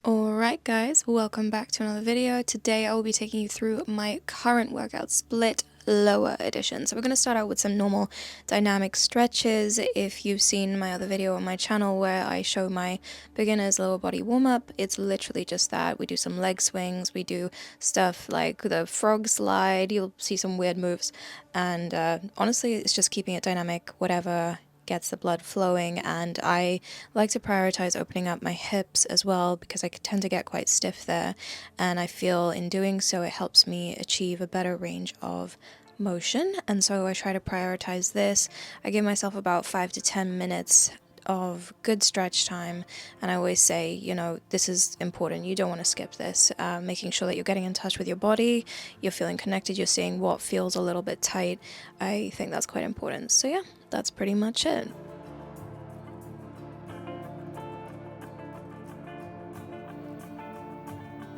Alright guys, welcome back to another video. Today I will be taking you through my current workout split lower edition. So we're going to start out with some normal dynamic stretches. If you've seen my other video on my channel where I show my beginner's lower body warm-up, it's literally just that. We do some leg swings, we do stuff like the frog slide, you'll see some weird moves, and honestly it's just keeping it dynamic, whatever gets the blood flowing. And I like to prioritize opening up my hips as well because I tend to get quite stiff there, and I feel in doing so it helps me achieve a better range of motion, and so I try to prioritize this. I give myself about 5 to 10 minutes of good stretch time, and I always say, you know, this is important, you don't want to skip this. Making sure that you're getting in touch with your body, you're feeling connected, you're seeing what feels a little bit tight. I think that's quite important. So yeah, that's pretty much it.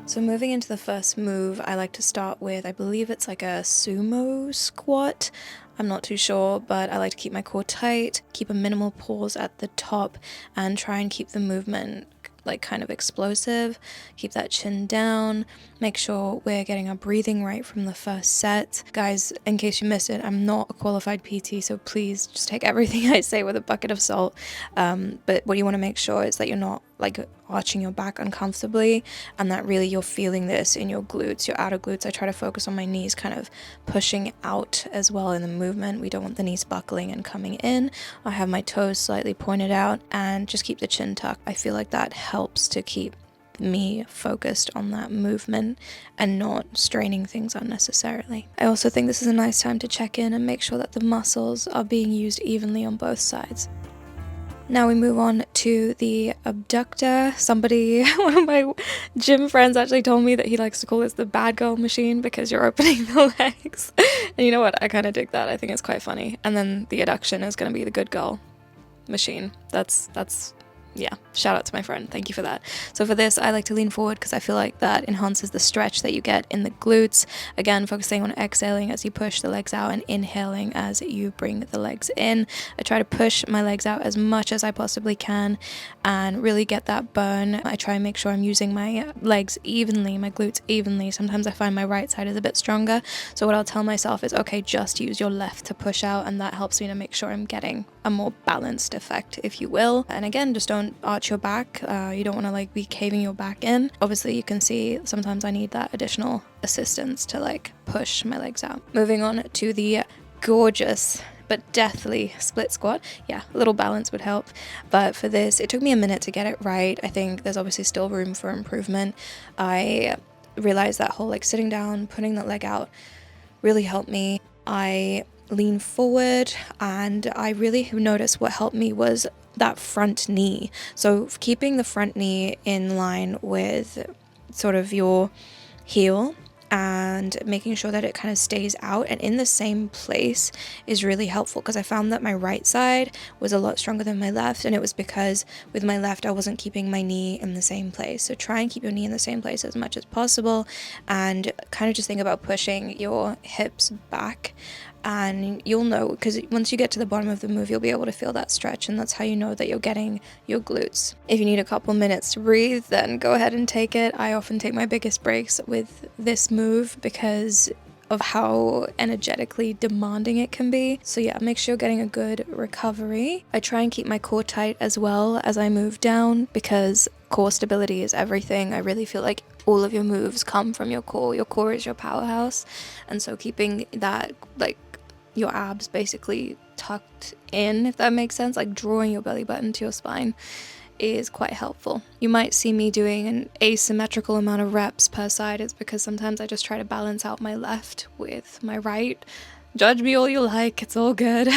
So moving into the first move, I like to start with, I believe it's like a sumo squat. I'm not too sure, but I like to keep my core tight, keep a minimal pause at the top, and try and keep the movement like kind of explosive. Keep that chin down, make sure we're getting our breathing right from the first set. Guys, in case you missed it, I'm not a qualified PT, so please just take everything I say with a bucket of salt. But what you want to make sure is that you're not like arching your back uncomfortably, and that really you're feeling this in your glutes, your outer glutes. I try to focus on my knees kind of pushing out as well in the movement. We don't want the knees buckling and coming in. I have my toes slightly pointed out, and just keep the chin tucked. I feel like that helps to keep me focused on that movement and not straining things unnecessarily. I also think this is a nice time to check in and make sure that the muscles are being used evenly on both sides. Now we move on to the abductor. One of my gym friends actually told me that he likes to call this the bad girl machine because you're opening the legs. And you know what? I kind of dig that. I think it's quite funny. And then the adduction is going to be the good girl machine. That's yeah, shout out to my friend, thank you for that. So for this, I like to lean forward because I feel like that enhances the stretch that you get in the glutes. Again, focusing on exhaling as you push the legs out and inhaling as you bring the legs in. I try to push my legs out as much as I possibly can and really get that burn. I try and make sure I'm using my legs evenly, my glutes evenly. Sometimes I find my right side is a bit stronger, so what I'll tell myself is, okay, just use your left to push out, and that helps me to make sure I'm getting a more balanced effect, if you will. And again, just don't arch your back. You don't want to like be caving your back in. Obviously you can see sometimes I need that additional assistance to like push my legs out. Moving on to the gorgeous but deathly split squat. Yeah, a little balance would help, but for this it took me a minute to get it right. I think there's obviously still room for improvement. I realized that whole like sitting down, putting that leg out really helped me. I lean forward, and I really noticed what helped me was that front knee. So keeping the front knee in line with sort of your heel and making sure that it kind of stays out and in the same place is really helpful, because I found that my right side was a lot stronger than my left, and it was because with my left I wasn't keeping my knee in the same place. So try and keep your knee in the same place as much as possible, and kind of just think about pushing your hips back, and you'll know, because once you get to the bottom of the move you'll be able to feel that stretch, and that's how you know that you're getting your glutes. If you need a couple minutes to breathe, then go ahead and take it. I often take my biggest breaks with this move because of how energetically demanding it can be. So yeah, make sure you're getting a good recovery. I try and keep my core tight as well as I move down, because core stability is everything. I really feel like all of your moves come from your core. Your core is your powerhouse, and so keeping that, like, your abs basically tucked in, if that makes sense, like drawing your belly button to your spine, is quite helpful. You might see me doing an asymmetrical amount of reps per side. It's because sometimes I just try to balance out my left with my right. Judge me all you like, it's all good.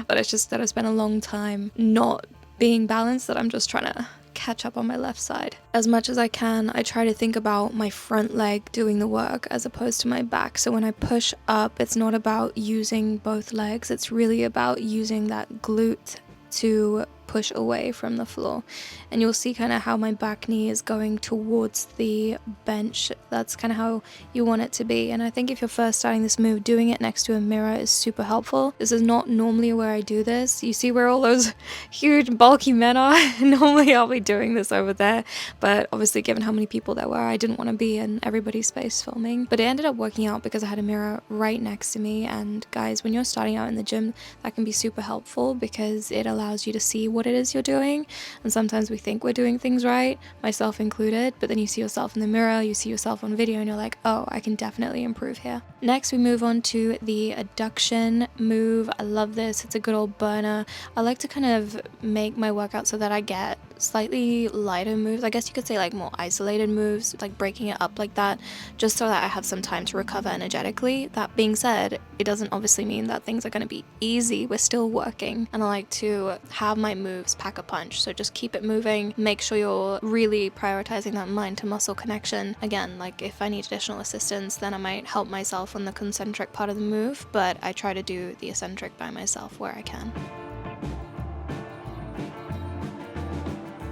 But it's just that I spent a long time not being balanced that I'm just trying to catch up on my left side. As much as I can, I try to think about my front leg doing the work as opposed to my back. So when I push up, it's not about using both legs, it's really about using that glute to push away from the floor, and you'll see kind of how my back knee is going towards the bench. That's kind of how you want it to be. And I think if you're first starting this move, doing it next to a mirror is super helpful. This is not normally where I do this. You see where all those huge bulky men are? Normally I'll be doing this over there, but obviously given how many people there were, I didn't want to be in everybody's space filming. But it ended up working out because I had a mirror right next to me. And guys, when you're starting out in the gym, that can be super helpful because it allows you to see what it is you're doing. And sometimes we think we're doing things right, myself included, but then you see yourself in the mirror, you see yourself on video, and you're like, oh, I can definitely improve here. Next, we move on to the adduction move. I love this. It's a good old burner. I like to kind of make my workout so that I get slightly lighter moves. I guess you could say like more isolated moves, like breaking it up like that, just so that I have some time to recover energetically. That being said, it doesn't obviously mean that things are going to be easy. We're still working, and I like to have my moves pack a punch. So just keep it moving. Make sure you're really prioritizing that mind to muscle connection. Again, like if I need additional assistance, then I might help myself on the concentric part of the move, but I try to do the eccentric by myself where I can.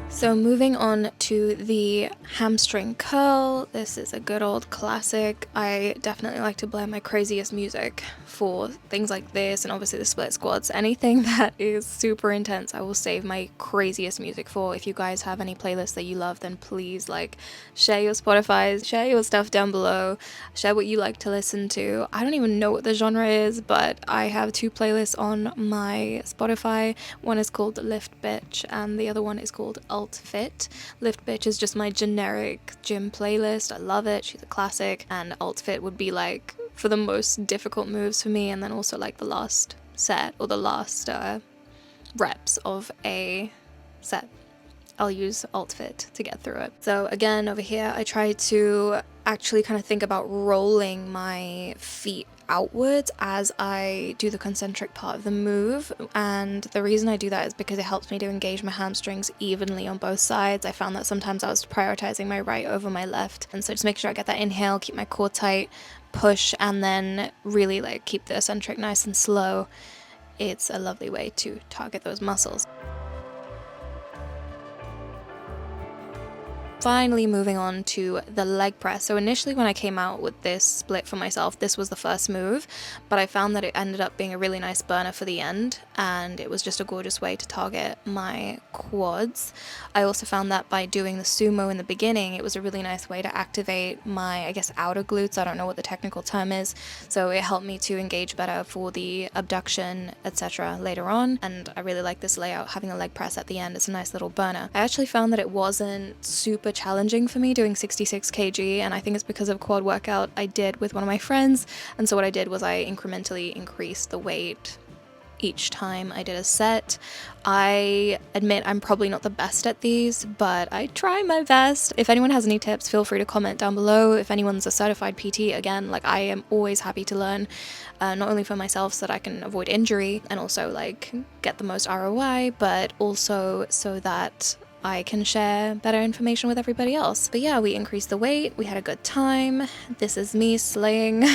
So moving on to the hamstring curl, this is a good old classic. I definitely like to blare my craziest music for things like this, and obviously the split squats. Anything that is super intense, I will save my craziest music for. If you guys have any playlists that you love, then please like share your Spotify, share your stuff down below, share what you like to listen to. I don't even know what the genre is, but I have 2 playlists on my Spotify. One is called Lift Bitch and the other one is called Alt Fit. Lift Bitch is just my generic gym playlist. I love it. She's a classic. And Alt Fit would be like for the most difficult moves for me, and then also like the last set or the last reps of a set. I'll use Alt Fit to get through it. So again, over here, I try to actually kind of think about rolling my feet outwards as I do the concentric part of the move, and the reason I do that is because it helps me to engage my hamstrings evenly on both sides. I found that sometimes I was prioritizing my right over my left, and so just make sure I get that inhale, keep my core tight, push, and then really like keep the eccentric nice and slow. It's a lovely way to target those muscles. Finally moving on to the leg press. So initially when I came out with this split for myself, this was the first move, but I found that it ended up being a really nice burner for the end, and it was just a gorgeous way to target my quads. I also found that by doing the sumo in the beginning, it was a really nice way to activate my, I guess, outer glutes. I don't know what the technical term is, so it helped me to engage better for the abduction, etc. later on, and I really like this layout, having a leg press at the end. It's a nice little burner. I actually found that it wasn't super challenging for me doing 66 kg, and I think it's because of a quad workout I did with one of my friends, and so what I did was I incrementally increased the weight each time I did a set. I admit I'm probably not the best at these, but I try my best. If anyone has any tips, feel free to comment down below. If anyone's a certified PT, again, like I am always happy to learn, not only for myself so that I can avoid injury and also like get the most ROI, but also so that I can share better information with everybody else. But yeah, we increased the weight, we had a good time. This is me slaying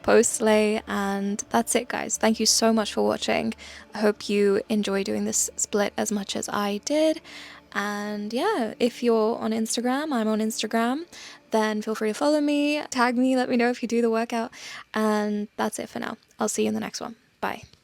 post-slay, and that's it guys. Thank you so much for watching. I hope you enjoy doing this split as much as I did. And yeah, if you're on Instagram, I'm on Instagram, then feel free to follow me, tag me, let me know if you do the workout. And that's it for now. I'll see you in the next one. Bye.